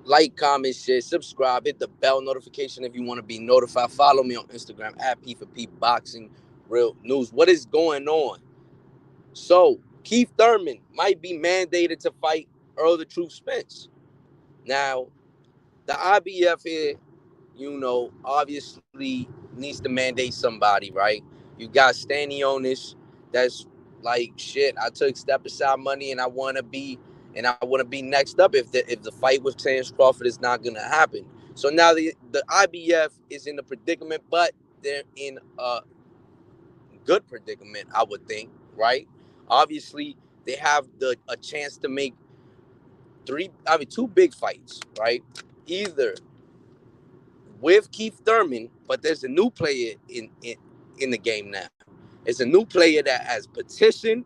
Like, comment, share, subscribe, hit the bell notification if you want to be notified. Follow me on Instagram at P for P Boxing Real News. What is going on? So, Keith Thurman might be mandated to fight Earl the Truth Spence. Now, the IBF here, obviously needs to mandate somebody, right? You got Stanionis that's like, shit, I took step aside money and I want to be next up if the fight with Terence Crawford is not gonna happen. So now the IBF is in a predicament, but they're in a good predicament, I would think, right? Obviously, they have a chance to make two big fights, right? Either with Keith Thurman, but there's a new player in the game now. It's a new player that has petitioned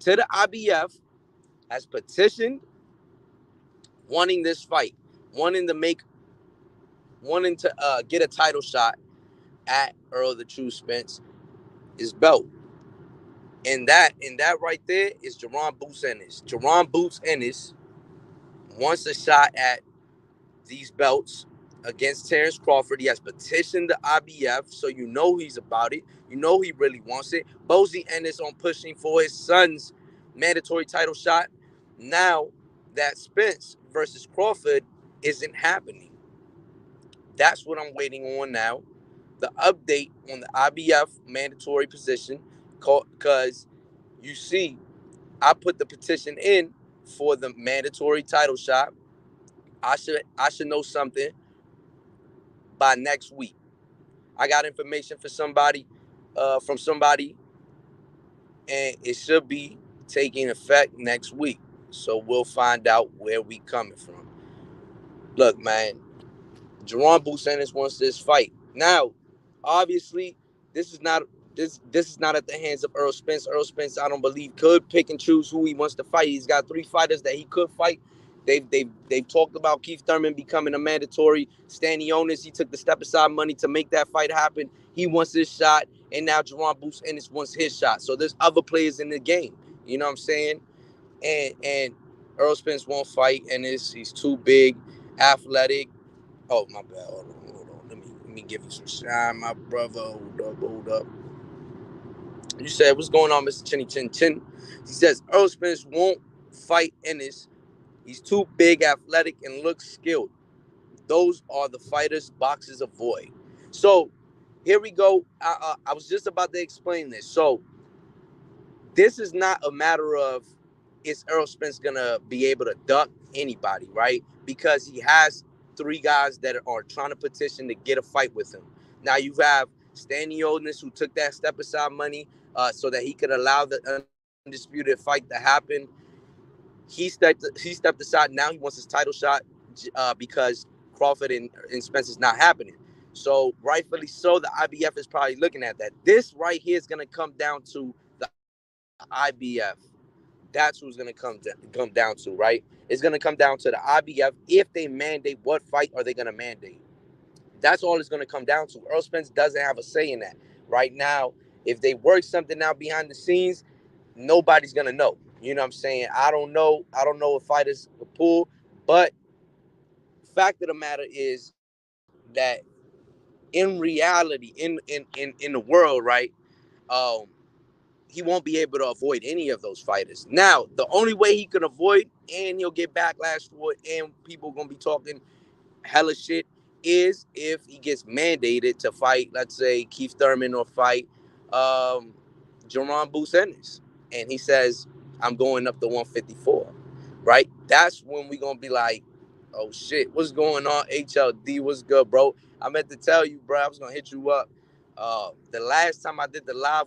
to the IBF, has petitioned wanting this fight, wanting to make, wanting to get a title shot at Earl the True Spence, his belt. And that right there is Jerron Boots Ennis. Jerron Boots Ennis wants a shot at these belts against Terence Crawford. He has petitioned the IBF, so you know he's about it. You know he really wants it. Bozy Ennis on pushing for his son's mandatory title shot. Now that Spence versus Crawford isn't happening. That's what I'm waiting on now. The update on the IBF mandatory position, because you see, I put the petition in for the mandatory title shot. I should know something by next week. I got information for somebody, from somebody, and it should be taking effect next week. So we'll find out where we coming from. Look, man, Jerron Busanis wants this fight. Now, obviously, this is not this is not at the hands of Errol Spence. Errol Spence, I don't believe, could pick and choose who he wants to fight. He's got 3 fighters that he could fight. They've talked about Keith Thurman becoming a mandatory. Stanionis, he took the step aside money to make that fight happen. He wants his shot, and now Jerron Busanis wants his shot. So there's other players in the game. You know what I'm saying? And Errol Spence won't fight, and he's too big, athletic. Oh, my bad. Hold on. Let me give you some shine, my brother. Hold up. You said, what's going on, Mr. Chinny Chin Chin? He says, Earl Spence won't fight Ennis. He's too big, athletic, and looks skilled. Those are the fighters boxers avoid. So, here we go. I was just about to explain this. So, this is not a matter of, is Errol Spence going to be able to duck anybody, right? Because he has 3 guys that are trying to petition to get a fight with him. Now you have Stanionis, who took that step aside money so that he could allow the undisputed fight to happen. He stepped aside. Now he wants his title shot because Crawford and Spence is not happening. So rightfully so, the IBF is probably looking at that. This right here is going to come down to the IBF. That's who's going to come down to, right? It's going to come down to the IBF. If they mandate, what fight are they going to mandate? That's all it's going to come down to. Earl Spence doesn't have a say in that right now. If they work something out behind the scenes, nobody's going to know. You know what I'm saying? I don't know. I don't know if fighters will pull, but fact of the matter is that in reality, in the world, right? Um, he won't be able to avoid any of those fighters. Now, the only way he can avoid, and he'll get backlash for it, and people gonna be talking hella shit, is if he gets mandated to fight, let's say Keith Thurman, or fight um, Jerron Busanis, and he says, "I'm going up to 154." Right? That's when we gonna be like, "Oh shit, what's going on?" HLD, what's good, bro? I meant to tell you, bro. I was gonna hit you up. The last time I did the live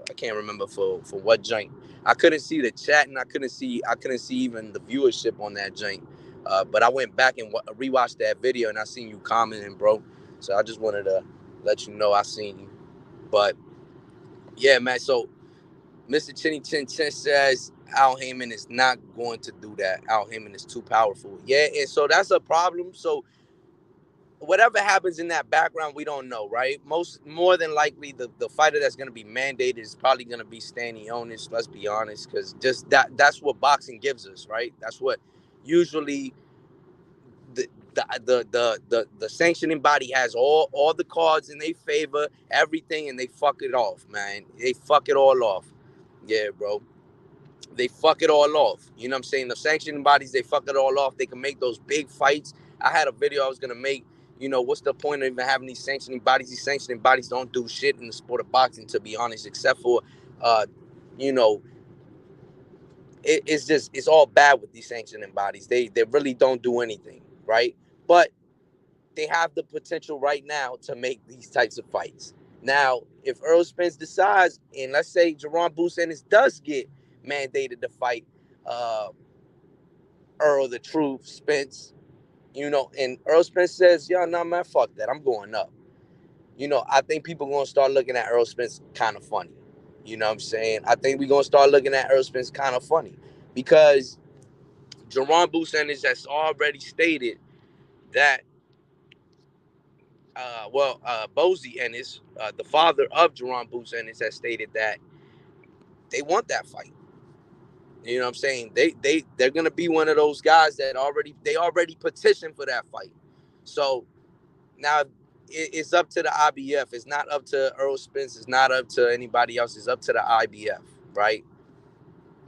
I can't remember for what joint. I couldn't see the chat, and I couldn't see even the viewership on that joint. But I went back and rewatched that video, and I seen you commenting, bro. So I just wanted to let you know I seen you. But yeah, man. So Mr. Chinny Chin Chin says Al Heyman is not going to do that. Al Heyman is too powerful. Yeah, and so that's a problem. So whatever happens in that background, we don't know, right? More than likely, the fighter that's going to be mandated is probably going to be Stanionis. Let's be honest, because just that's what boxing gives us, right? That's what usually the sanctioning body has all the cards in their favor, everything, and they fuck it off, man. They fuck it all off. Yeah, bro. They fuck it all off. You know what I'm saying? The sanctioning bodies, they fuck it all off. They can make those big fights. I had a video I was gonna make. You know, what's the point of even having these sanctioning bodies? These sanctioning bodies don't do shit in the sport of boxing, to be honest, except for, you know, it's all bad with these sanctioning bodies. They really don't do anything, right? But they have the potential right now to make these types of fights. Now, if Errol Spence decides, and let's say Jerron Boots Ennis does get mandated to fight uh, Earl the Truth Spence, you know, and Earl Spence says, "Yo, nah, man, fuck that. I'm going up." You know, I think people are gonna start looking at Earl Spence kind of funny. You know what I'm saying? I think we're gonna start looking at Earl Spence kind of funny because Jerron Boots Ennis has already stated that Bozy Ennis, the father of Jerron Boots Ennis, has stated that they want that fight. You know what I'm saying? They're gonna be one of those guys that already petitioned for that fight. So now it's up to the IBF. It's not up to Earl Spence. It's not up to anybody else. It's up to the IBF, right?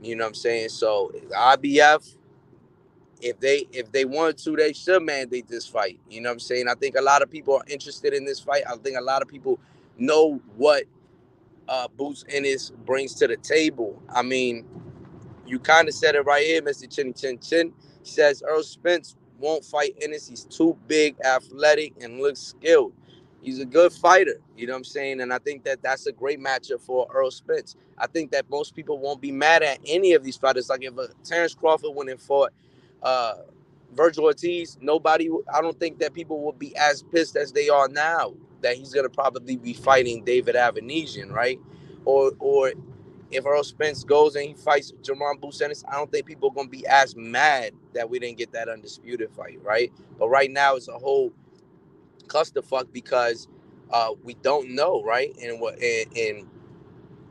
You know what I'm saying? So the IBF, if they want to, they should mandate this fight. You know what I'm saying? I think a lot of people are interested in this fight. I think a lot of people know what Boots Ennis brings to the table. I mean, you kind of said it right here, Mr. Chinny Chin Chin. He says Earl Spence won't fight Ennis. He's too big, athletic, and looks skilled. He's a good fighter, you know what I'm saying? And I think that that's a great matchup for Earl Spence. I think that most people won't be mad at any of these fighters. Like if Terrence Crawford went and fought uh, Virgil Ortiz, I don't think that people will be as pissed as they are now that he's going to probably be fighting David Avanesian, right? Or if Earl Spence goes and he fights Jerron Boots Ennis, I don't think people are going to be as mad that we didn't get that undisputed fight, right? But right now it's a whole clusterfuck because we don't know, right? And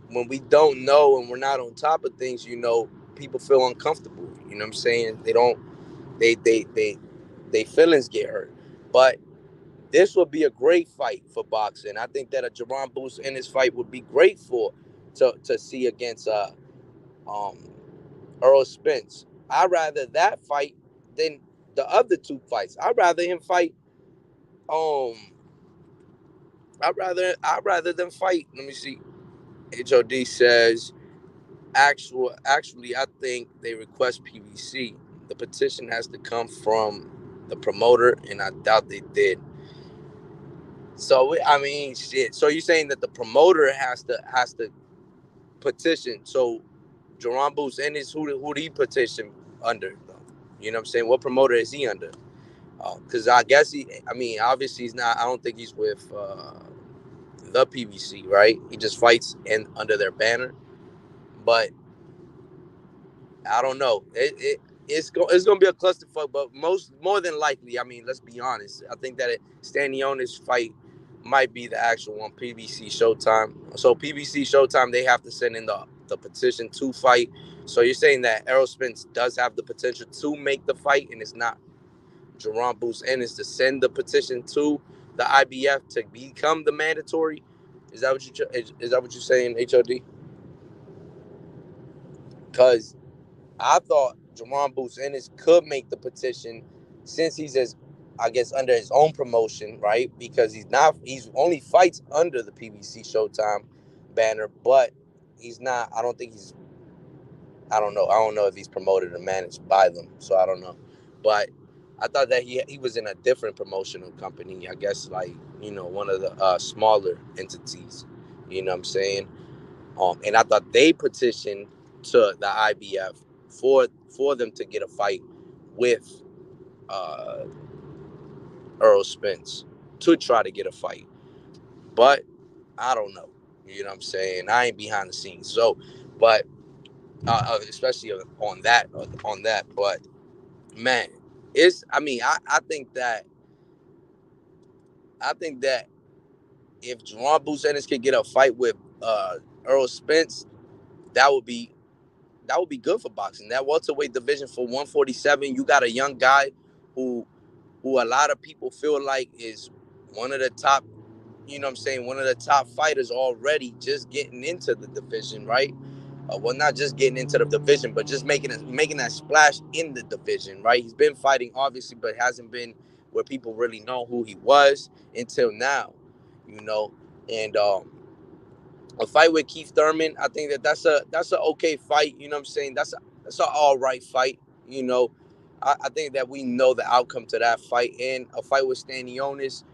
when we don't know and we're not on top of things, you know, people feel uncomfortable. You know what I'm saying? They feelings get hurt. But this would be a great fight for boxing. I think that a Jerron Boots Ennis fight would be great to see against um, Earl Spence. I'd rather that fight than the other two fights. I'd rather him fight. Um, I'd rather them fight. Let me see. HOD says actually, I think they request PVC. The petition has to come from the promoter, and I doubt they did. So I mean, shit. So you're saying that the promoter has to petition? So Jerron Boots Ennis, who do he petition under? You know what I'm saying? What promoter is he under? Because I guess I mean, obviously he's not. I don't think he's with the PBC, right? He just fights under their banner. But I don't know. It's gonna be a clusterfuck, but more than likely, I mean, let's be honest. I think that Stanionis fight might be the actual one. PBC Showtime. So PBC Showtime, they have to send in the petition to fight. So you're saying that Errol Spence does have the potential to make the fight, and it's not Jerron Boots Ennis to send the petition to the IBF to become the mandatory. Is that what you're saying, HOD? Because I thought Jerron Boots Ennis could make the petition since he's I guess, under his own promotion, right? Because he's only fights under the PBC Showtime banner, but he's not. I don't think he's. I don't know. I don't know if he's promoted or managed by them, so I don't know. But I thought that he was in a different promotional company. I guess like one of the smaller entities. You know what I'm saying? And I thought they petitioned to the IBF for them to get a fight with uh, Earl Spence to try to get a fight. But I don't know. You know what I'm saying? I ain't behind the scenes. So, but especially on that. But man, I mean, I think that if Jerron Boots Ennis could get a fight with Earl Spence, that would be that would be good for boxing. That welterweight division for 147, you got a young guy who a lot of people feel like is one of the top, you know what I'm saying, one of the top fighters already, just getting into the division, right? Well, not just getting into the division, but just making that splash in the division, right? He's been fighting, obviously, but hasn't been where people really know who he was until now, you know. And a fight with Keith Thurman, I think that's a okay fight. You know what I'm saying? That's an all right fight. You know, I think that we know the outcome to that fight, and a fight with Stanionis,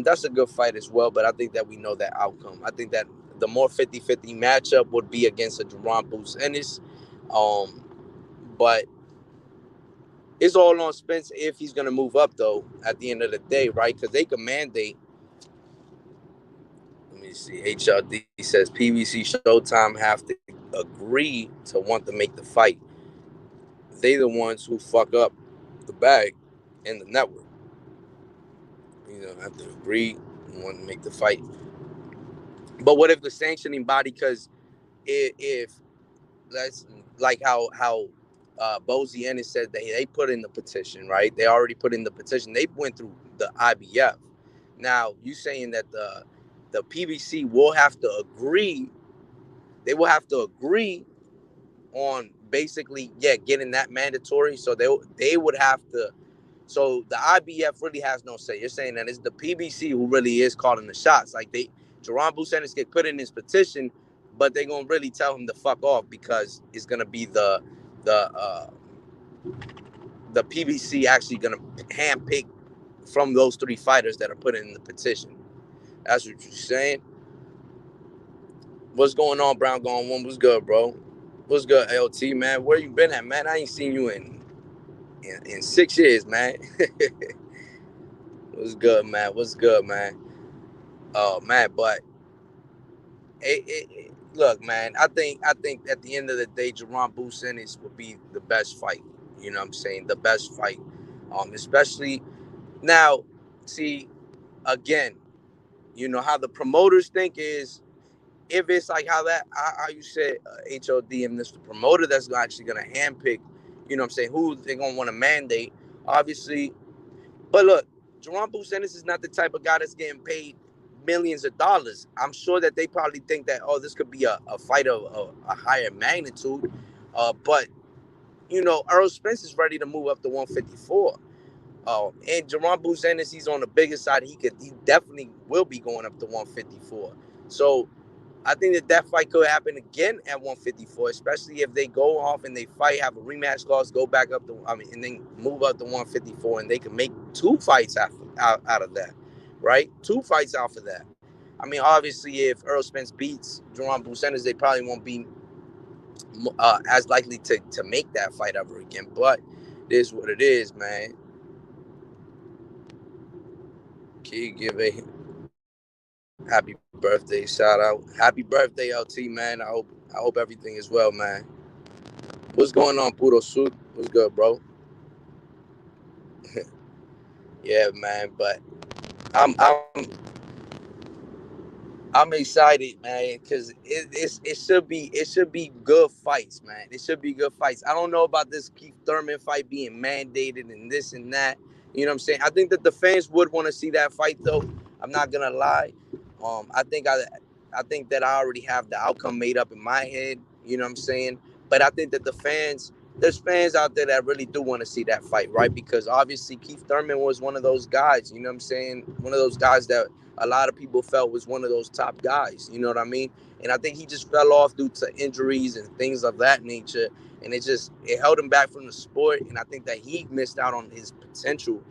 that's a good fight as well. But I think that we know that outcome. I think that the more 50-50 matchup would be against a Jerron Boots Ennis. But it's all on Spence if he's gonna move up though. At the end of the day, right? Because they can mandate. Let me see. HRD says PBC Showtime have to agree to want to make the fight. They the ones who fuck up the bag and the network. You know, have to agree and want to make the fight. But what if the sanctioning body? Because if that's like how Bozy Ennis said they put in the petition, right? They already put in the petition. They went through the IBF. Now you saying that the PBC will have to agree. They will have to agree on basically, getting that mandatory. So they would have to. So the IBF really has no say. You're saying that it's the PBC who really is calling the shots. Like Jerron Buchanan get put in his petition, but they're gonna really tell him to fuck off because it's gonna be the uh, the PBC actually gonna handpick from those three fighters that are put in the petition. That's what you're saying. What's going on, Brown Going One? What's good, bro? What's good, LT, man? Where you been at, man? I ain't seen you in 6 years, man. What's good, man? What's good, man? Oh, man, but look, man. I think at the end of the day, Jerron Boots Ennis would be the best fight. You know what I'm saying? The best fight. Especially now. See, again, you know how the promoters think is, if it's like how you said, HOD, and this the promoter that's actually gonna handpick, you know what I'm saying, who they're gonna want to mandate, obviously. But look, Jerron Boots Ennis is not the type of guy that's getting paid millions of dollars. I'm sure that they probably think that, oh, this could be a fight of a higher magnitude. But you know, Errol Spence is ready to move up to 154. And Jerron Boots Ennis, he's on the bigger side. He definitely will be going up to 154. So I think that fight could happen again at 154, especially if they go off and they fight, have a rematch clause, go back up to, and then move up to 154, and they can make two fights out of that, right? Two fights out of that. I mean, obviously, if Errol Spence beats Jerron Boots Ennis, they probably won't be as likely to make that fight ever again. But it is what it is, man. Can you give a happy birthday shout out? Happy birthday, LT, man. I hope everything is well, man. What's going on, Puro Suit? What's good, bro? Yeah, man. But I'm I'm I'm excited, man, because it should be good fights, man. It should be good fights. I don't know about this Keith Thurman fight being mandated and this and that. You know what I'm saying? I think that the fans would want to see that fight, though. I'm not gonna lie. I think that I already have the outcome made up in my head. You know what I'm saying? But I think that there's fans out there that really do want to see that fight, right? Because obviously Keith Thurman was one of those guys. You know what I'm saying? One of those guys that a lot of people felt was one of those top guys. You know what I mean? And I think he just fell off due to injuries and things of that nature. And it held him back from the sport. And I think that he missed out on his potential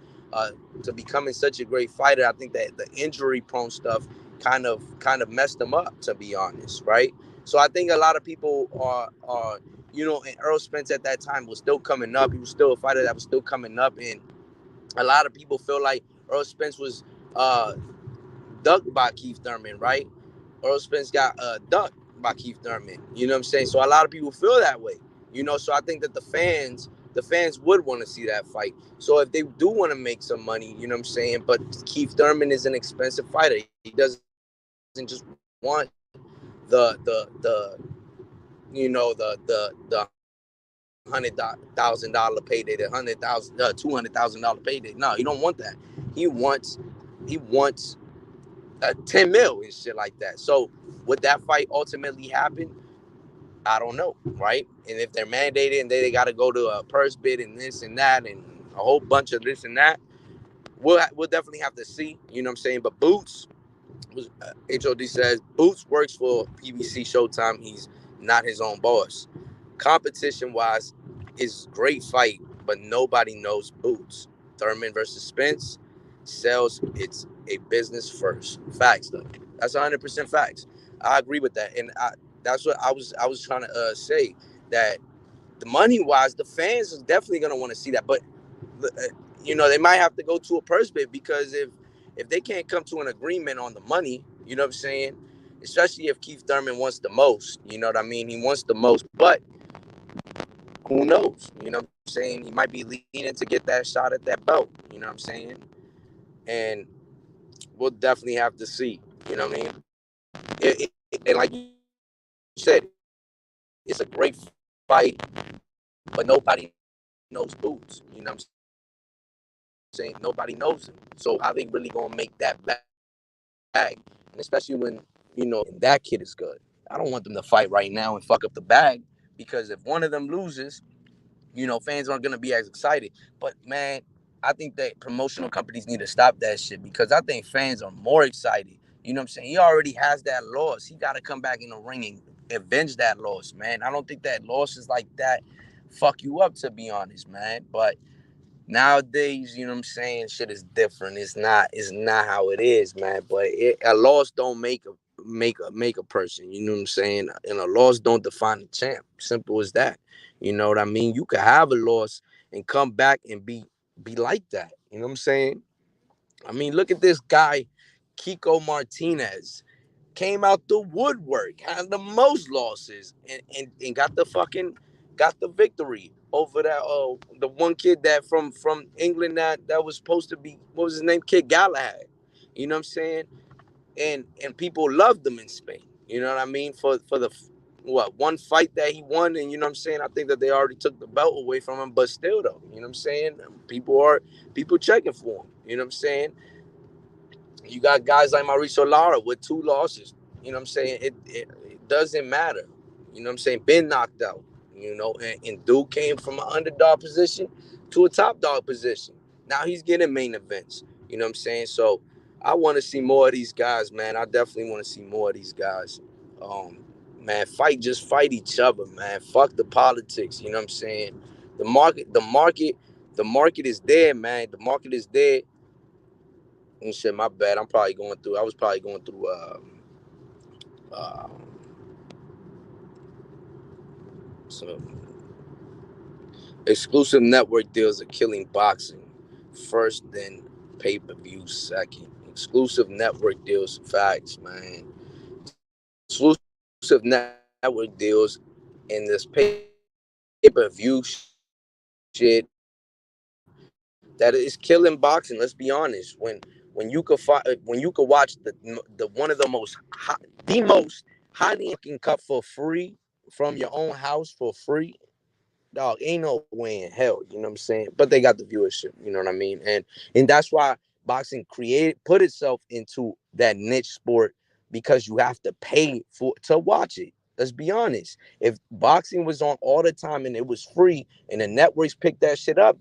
to becoming such a great fighter. I think that the injury prone stuff kind of messed him up, to be honest, right? So I think a lot of people are and Errol Spence at that time was still coming up. He was still a fighter that was still coming up, and a lot of people feel like Errol Spence was uh, ducked by Keith Thurman, right? Errol Spence got ducked by Keith Thurman. You know what I'm saying? So a lot of people feel that way. So I think that the fans would want to see that fight. So if they do want to make some money, you know what I'm saying? But Keith Thurman is an expensive fighter. He doesn't just want the $100,000 payday, the $200,000 payday. No, he don't want that. He wants 10 mil and shit like that. So would that fight ultimately happen? I don't know, right? And if they're mandated and they got to go to a purse bid and this and that and a whole bunch of this and that, we'll definitely have to see. You know what I'm saying? But Boots, HOD says Boots works for PBC Showtime. He's not his own boss. Competition wise, is great fight, but nobody knows Boots. Thurman versus Spence sells. It's a business first. Facts though. That's 100% facts. I agree with that, and that's what I was trying to say, that the money wise, the fans is definitely gonna want to see that, but uh, they might have to go to a purse bid, because if they can't come to an agreement on the money, you know what I'm saying? Especially if Keith Thurman wants the most, you know what I mean? He wants the most, but who knows? You know what I'm saying? He might be leaning to get that shot at that belt, you know what I'm saying? And we'll definitely have to see, you know what I mean? And like you said, it's a great fight, but nobody knows Boots, you know what I'm saying? Nobody knows him. So how they really gonna make that bag? And especially when, that kid is good. I don't want them to fight right now and fuck up the bag, because if one of them loses, fans aren't gonna be as excited. But man, I think that promotional companies need to stop that shit, because I think fans are more excited. You know what I'm saying? He already has that loss. He got to come back in the ring and avenge that loss, man. I don't think that losses like that fuck you up, to be honest, man. But nowadays, you know what I'm saying, shit is different. It's not how it is, man. But a loss don't make a person, you know what I'm saying? And a loss don't define a champ. Simple as that. You know what I mean? You could have a loss and come back and be like that. You know what I'm saying? I mean, look at this guy, Kiko Martinez. Came out the woodwork, had the most losses, and got the victory over that the one kid that from England that was supposed to be, what was his name, Kid Galahad. You know what I'm saying? And people loved him in Spain. You know what I mean? For the one fight that he won, and you know what I'm saying, I think that they already took the belt away from him, but still though, you know what I'm saying? People checking for him. You know what I'm saying? You got guys like Mauricio Lara with 2 losses. You know what I'm saying? It doesn't matter. You know what I'm saying? Been knocked out. And dude came from an underdog position to a top dog position. Now he's getting main events. You know what I'm saying? So I want to see more of these guys, man. I definitely want to see more of these guys. Man, just fight each other, man. Fuck the politics. You know what I'm saying? The market is there, man. The market is there. And shit, my bad. I was probably going through uh, some exclusive network deals are killing boxing first, then pay-per-view second. Exclusive network deals, facts, man. Exclusive network deals in this pay-per-view shit that is killing boxing. Let's be honest. When you could watch the one of the most highly cut for free from your own house for free, dog, ain't no way in hell, you know what I'm saying? But they got the viewership, you know what I mean? And that's why boxing put itself into that niche sport, because you have to pay to watch it. Let's be honest. If boxing was on all the time and it was free and the networks picked that shit up,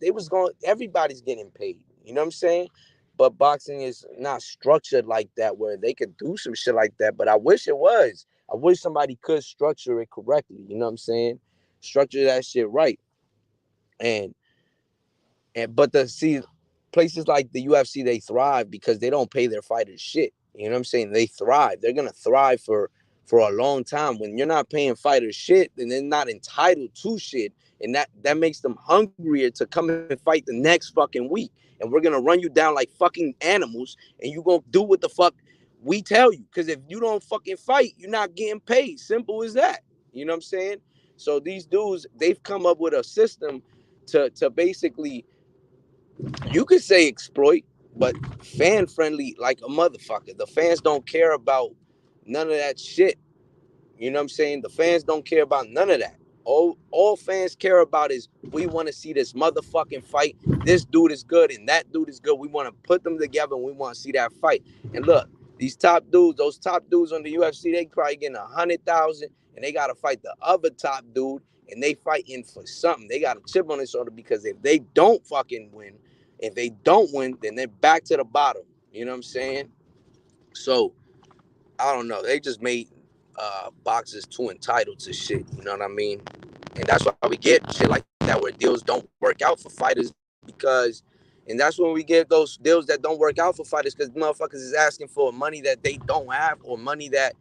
everybody's getting paid. You know what I'm saying? But boxing is not structured like that, where they could do some shit like that. But I wish it was. I wish somebody could structure it correctly. You know what I'm saying? Structure that shit right. And but places like the UFC, they thrive because they don't pay their fighters shit. You know what I'm saying? They thrive. They're gonna thrive for a long time. When you're not paying fighters shit, then they're not entitled to shit, and that makes them hungrier to come and fight the next fucking week. And we're gonna run you down like fucking animals, and you gonna do what the fuck we tell you. Because if you don't fucking fight, you're not getting paid. Simple as that. You know what I'm saying? So these dudes, they've come up with a system to basically, you could say exploit, but fan friendly like a motherfucker. The fans don't care about none of that shit. You know what I'm saying? The fans don't care about none of that. All fans care about is we want to see this motherfucking fight. This dude is good and that dude is good. We want to put them together and we want to see that fight. And look, these top dudes, those top dudes on the UFC, they probably getting 100,000 and they gotta fight the other top dude and they fighting for something. They got a chip on their shoulder because if they don't fucking win, if they don't win, then they're back to the bottom. You know what I'm saying? So I don't know. They just made boxers too entitled to shit. You know what I mean? And that's why we get shit like that where deals don't work out for fighters because, and that's when we get those deals that don't work out for fighters because motherfuckers is asking for money that they don't have or money that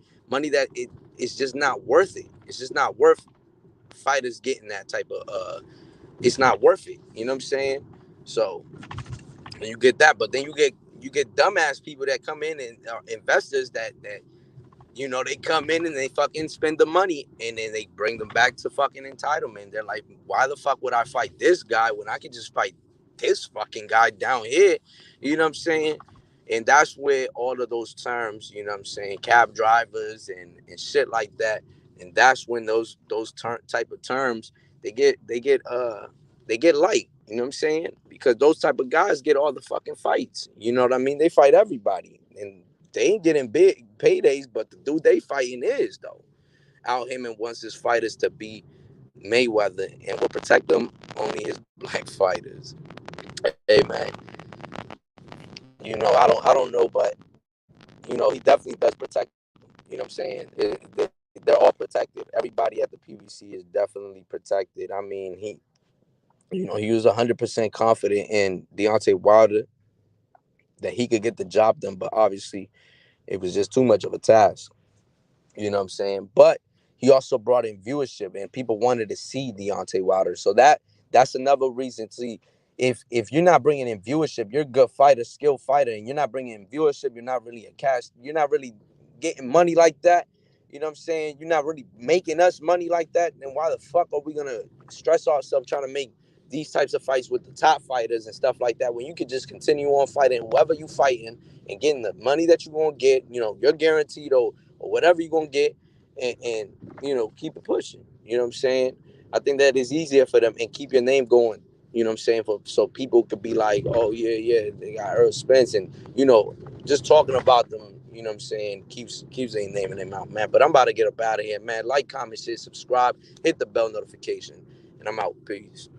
it's just not worth it. It's just not worth fighters getting that type of. It's not worth it. You know what I'm saying? So you get that, but then you get dumbass people that come in and investors that they come in and they fucking spend the money and then they bring them back to fucking entitlement. They're like, why the fuck would I fight this guy when I can just fight this fucking guy down here? You know what I'm saying? And that's where all of those terms, you know what I'm saying, cab drivers and shit like that. And that's when those type of terms they get light. You know what I'm saying? Because those type of guys get all the fucking fights. You know what I mean? They fight everybody. And they ain't getting big paydays, but the dude they fighting is though. Al Heyman wants his fighters to be Mayweather and will protect them only his black fighters. Hey man, I don't know, but he definitely does protect them. You know what I'm saying? They're all protected. Everybody at the PBC is definitely protected. I mean, he was 100% confident in Deontay Wilder that he could get the job done, but obviously it was just too much of a task. You know what I'm saying? But he also brought in viewership, and people wanted to see Deontay Wilder. So that's another reason to see if you're not bringing in viewership, you're a good fighter, skilled fighter, and you're not bringing in viewership. You're not really a cash. You're not really getting money like that. You know what I'm saying? You're not really making us money like that. Then why the fuck are we gonna stress ourselves trying to make these types of fights with the top fighters and stuff like that when you could just continue on fighting whoever you fighting and getting the money that you're gonna get? You're guaranteed or whatever you're gonna get, and keep it pushing. You know what I'm saying? I think that is easier for them and keep your name going. You know what I'm saying? So people could be like, oh yeah, yeah, they got Errol Spence, and just talking about them. You know what I'm saying? Keeps their name in their mouth, man. But I'm about to get up out of here, man. Like, comment, share, subscribe, hit the bell notification, and I'm out. Peace.